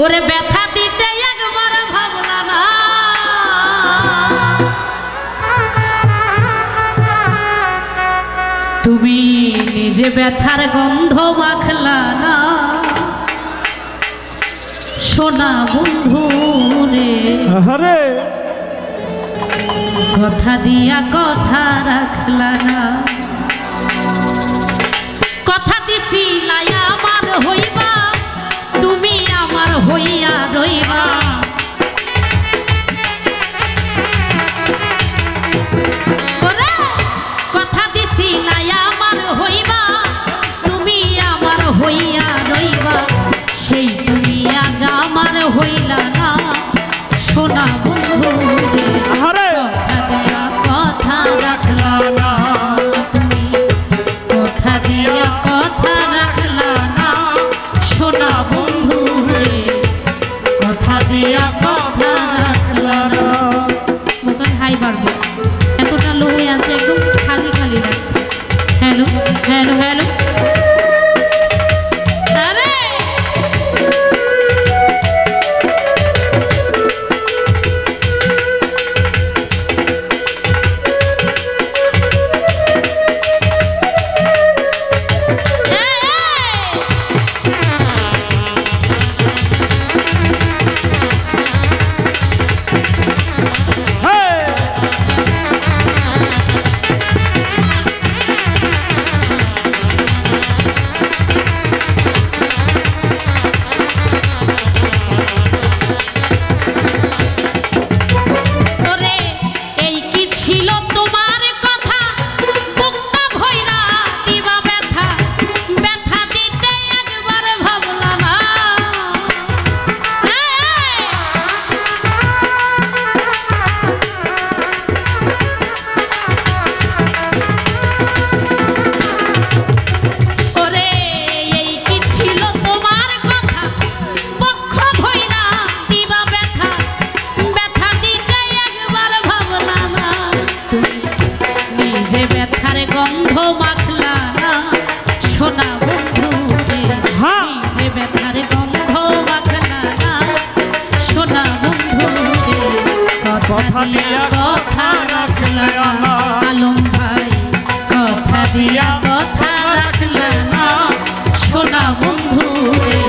ওরে ব্যথা দিতে একবার ভাবলা না, তুমি নিজে ব্যথার গন্ধ মাখলা না। সোনা বন্ধু রে কথা দিয়া কথা রাখলা না। কথা দিছি লাই আমার হইবা, তুমি আমার হইয়া রইবা। কথা দিছি লাই আমার হইবা, তুমি আমার হইয়া রইবা। সেই তুমি আজ আমার হইলা না। সোনা বন্ধু রে কথা রাখলা না, তুমি কথা দিয়া কথা রাখলা না। সোনা বন্ধু রে কথা দিয়া কথা রাখলা না। মোকান হাই বাড়বো, এতটা লো হয়ে আছে, একদম খালি খালি লাগছে। হ্যালো হ্যালো হ্যালো গন্ধ মাখলা না। সোনা বন্ধু রে নিজে ব্যথার গন্ধ মাখলা না। সোনা বন্ধু রে কথা দিয়া কথা রাখলা না। আলম ভাই কথা দিয়া কথা রাখলা না। সোনা বন্ধু রে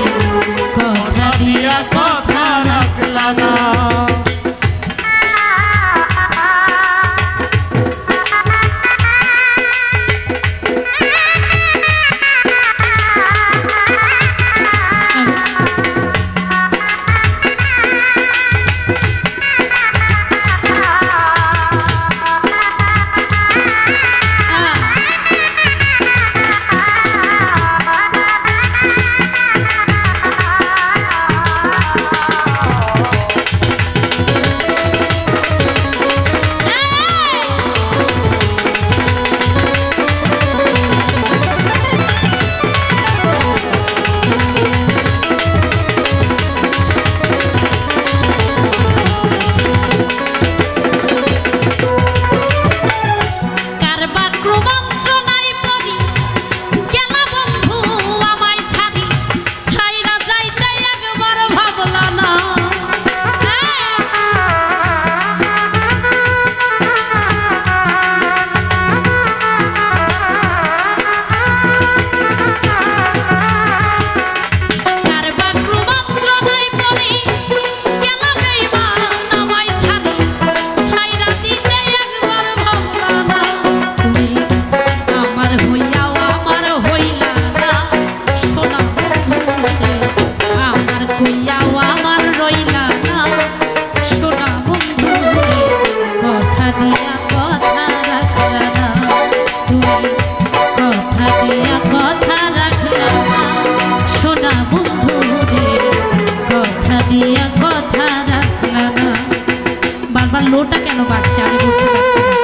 কথা দিয়া কথা রাখলা না। লোটা কেন বাড়ছে আমি বুঝতে পারছি না।